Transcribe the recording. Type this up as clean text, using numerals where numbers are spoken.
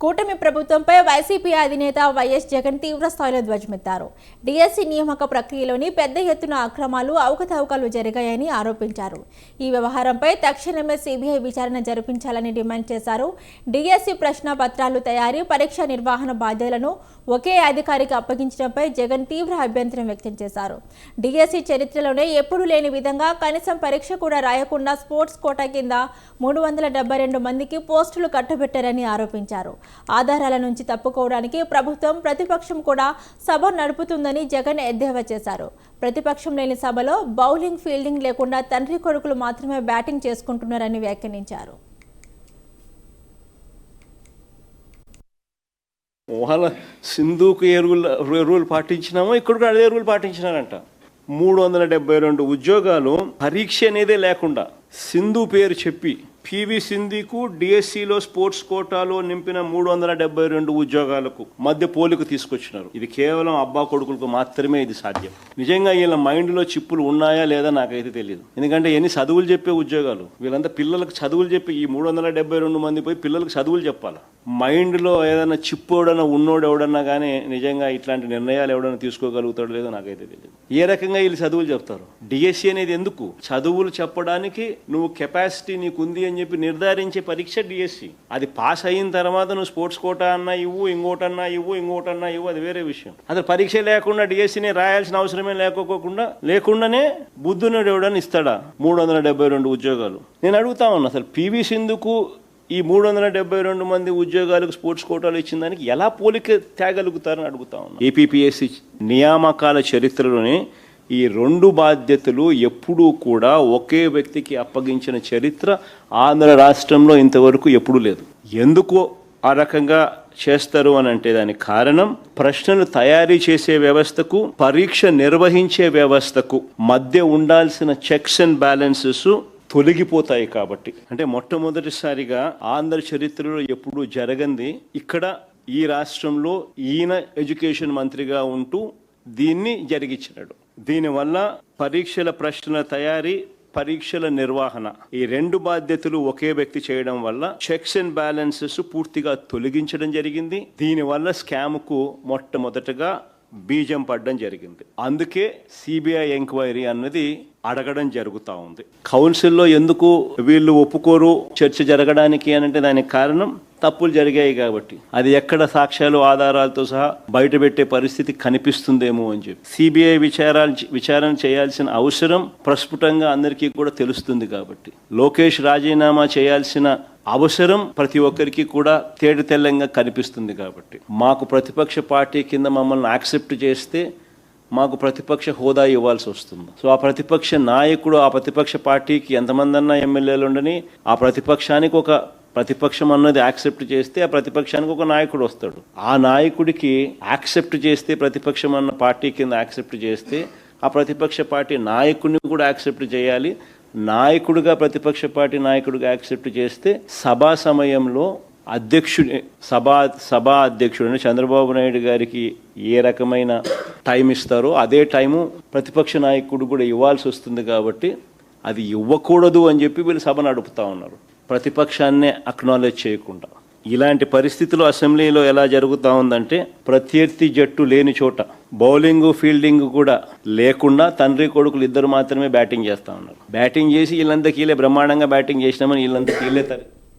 కూటమి ప్రభుత్వంపై వైసీపీ అధినేత వైఎస్ జగన్ తీవ్ర స్థాయిలో ధ్వజమెత్తారు. డిఎస్సి నియామక ప్రక్రియలోని పెద్ద ఎత్తున అక్రమాలు, అవకతవకలు జరిగాయని ఆరోపించారు. ఈ వ్యవహారంపై తక్షణమే సిబిఐ విచారణ జరిపించాలని డిమాండ్ చేశారు. డిఎస్సి ప్రశ్న పత్రాలు తయారీ, పరీక్ష నిర్వహణ బాధ్యతలను ఒకే అధికారికి అప్పగించడంపై జగన్ తీవ్ర అభ్యంతరం వ్యక్తం చేశారు. డిఎస్సి చరిత్రలోనే ఎప్పుడూ లేని విధంగా కనీసం పరీక్ష కూడా రాయకుండా స్పోర్ట్స్ కోటా కింద 372 మందికి పోస్టులు కట్టబెట్టారని ఆరోపించారు. ఆధారాల నుంచి తప్పుకోవడానికి ప్రభుత్వం, ప్రతిపక్షం కూడా సభ నడుపుతుందని జగన్ ఎద్దేవా చేశారు. ప్రతిపక్షం లేని సభలో బౌలింగ్, ఫీల్డింగ్ లేకుండా తండ్రి కొడుకులు మాత్రమే బ్యాటింగ్ చేసుకుంటున్నారని వ్యాఖ్యానించారు. వాళ్ళ సింధుకు ఏ రూల్ పాటించినామో ఇక్కడ కూడా అదే రూల్ పాటించినారంట. 372 ఉద్యోగాలు పరీక్ష అనేదే లేకుండా సింధు పేరు చెప్పి పివి సింధుకు డిఎస్సిలో స్పోర్ట్స్ కోటాలో నింపిన 372 ఉద్యోగాలకు మధ్య పోలిక తీసుకొచ్చినారు. ఇది కేవలం అబ్బా కొడుకులకు మాత్రమే ఇది సాధ్యం. నిజంగా వీళ్ళ మైండ్లో చిప్పులు ఉన్నాయా లేదా నాకైతే తెలియదు. ఎందుకంటే ఎన్ని చదువులు చెప్పే ఉద్యోగాలు, వీళ్ళంతా పిల్లలకు చదువులు చెప్పి ఈ 372 మంది పోయి పిల్లలకు చదువులు చెప్పాలి. మైండ్లో ఏదైనా చిప్పు ఎవడన్నా ఉన్నోడు ఎవడన్నా కానీ నిజంగా ఇట్లాంటి నిర్ణయాలు ఎవడన్నా తీసుకోగలుగుతాడో లేదో నాకైతే తెలియదు. ఏ రకంగా వీళ్ళు చదువులు చెప్తారు? డిఎస్సి అనేది ఎందుకు? చదువులు చెప్పడానికి నువ్వు కెపాసిటీ నీకుంది అని చెప్పి నిర్ధారించే పరీక్ష డిఎస్సి. అది పాస్ అయిన తర్వాత నువ్వు స్పోర్ట్స్ కోటా అన్నా ఇవ్వు, ఇంకోటన్నా ఇవ్వు, అది వేరే విషయం. అసలు పరీక్ష లేకుండా డిఎస్సిని రాయాల్సిన అవసరమే లేకుండానే బుద్ధునుడు ఎవడని ఇస్తాడా 372 ఉద్యోగాలు? నేను అడుగుతా ఉన్నా, అసలు పివి సింధుకు ఈ 372 మంది ఉద్యోగాలకు స్పోర్ట్స్ కోటాలు ఇచ్చిన దానికి ఎలా పోలిక తేగలుగుతారని అడుగుతా ఉన్నా. ఏపీపీఎస్సీ నియామకాల చరిత్రలోనే ఈ 2 బాధ్యతలు ఎప్పుడూ కూడా ఒకే వ్యక్తికి అప్పగించిన చరిత్ర ఆంధ్ర రాష్ట్రంలో ఇంతవరకు ఎప్పుడూ లేదు. ఎందుకు ఆ రకంగా చేస్తారు అని అంటే దానికి కారణం, ప్రశ్నలు తయారీ చేసే వ్యవస్థకు, పరీక్ష నిర్వహించే వ్యవస్థకు మధ్య ఉండాల్సిన చెక్స్ అండ్ బ్యాలెన్సెస్ తొలగిపోతాయి కాబట్టి. అంటే మొట్టమొదటిసారిగా ఆంధ్ర చరిత్రలో ఎప్పుడూ జరగంది ఇక్కడ ఈ రాష్ట్రంలో ఈయన ఎడ్యుకేషన్ మంత్రిగా ఉంటూ దీన్ని జరిగించినాడు. దీనివల్ల పరీక్షల ప్రశ్నల తయారీ, పరీక్షల నిర్వహణ ఈ 2 బాధ్యతలు ఒకే వ్యక్తి చేయడం వల్ల చెక్స్ అండ్ బ్యాలెన్సెస్ పూర్తిగా తొలగించడం జరిగింది. దీనివల్ల స్కామ్కు మొట్టమొదటగా బీజం పడడం జరిగింది. అందుకే సిబిఐ ఎంక్వైరీ అన్నది అడగడం జరుగుతూ ఉంది. కౌన్సిల్లో ఎందుకు వీళ్ళు ఒప్పుకోరు చర్చ జరగడానికి అని అంటే దానికి కారణం తప్పులు జరిగాయి కాబట్టి. అది ఎక్కడ సాక్ష్యాలు, ఆధారాలతో సహా బయటపెట్టే పరిస్థితి కనిపిస్తుందేమో అని చెప్పి సిబిఐ విచారణ చేయాల్సిన అవసరం ప్రస్ఫుటంగా అందరికీ కూడా తెలుస్తుంది కాబట్టి. లోకేష్ రాజీనామా చేయాల్సిన అవసరం ప్రతి ఒక్కరికి కూడా తేటతెల్లంగా కనిపిస్తుంది కాబట్టి. మాకు ప్రతిపక్ష పార్టీ కింద మమ్మల్ని యాక్సెప్ట్ చేస్తే మాకు ప్రతిపక్ష హోదా ఇవ్వాల్సి వస్తుంది. సో ఆ ప్రతిపక్ష నాయకుడు, ఆ ప్రతిపక్ష పార్టీకి ఎంతమంది అన్నా ఎమ్మెల్యేలు ఉండని, ఆ ప్రతిపక్షానికి ఒక ప్రతిపక్షం అన్నది యాక్సెప్ట్ చేస్తే ఆ ప్రతిపక్షానికి ఒక నాయకుడు వస్తాడు. ఆ నాయకుడికి యాక్సెప్ట్ చేస్తే, ప్రతిపక్షం అన్న పార్టీ కింద యాక్సెప్ట్ చేస్తే ఆ ప్రతిపక్ష పార్టీ నాయకుడిని కూడా యాక్సెప్ట్ చేయాలి. నాయకుడిగా ప్రతిపక్ష పార్టీ నాయకుడిగా యాక్సెప్ట్ చేస్తే సభా సమయంలో సభా అధ్యక్షుడు చంద్రబాబు నాయుడు గారికి ఏ రకమైన టైం ఇస్తారో అదే టైము ప్రతిపక్ష నాయకుడు కూడా ఇవ్వాల్సి వస్తుంది. కాబట్టి అది ఇవ్వకూడదు అని చెప్పి వీళ్ళు సభ నడుపుతా ఉన్నారు, ప్రతిపక్షాన్నే అక్నాలెడ్జ్ చేయకుండా. ఇలాంటి పరిస్థితులు అసెంబ్లీలో ఎలా జరుగుతూ ఉందంటే, ప్రత్యర్థి జట్టు లేని చోట బౌలింగ్, ఫీల్డింగ్ కూడా లేకుండా తండ్రి కొడుకులు ఇద్దరు మాత్రమే బ్యాటింగ్ చేస్తూ ఉన్నారు. బ్యాటింగ్ చేసి వీళ్ళంతా కీలే బ్రహ్మాండంగా బ్యాటింగ్ చేసినామని వీళ్ళంతా కీలే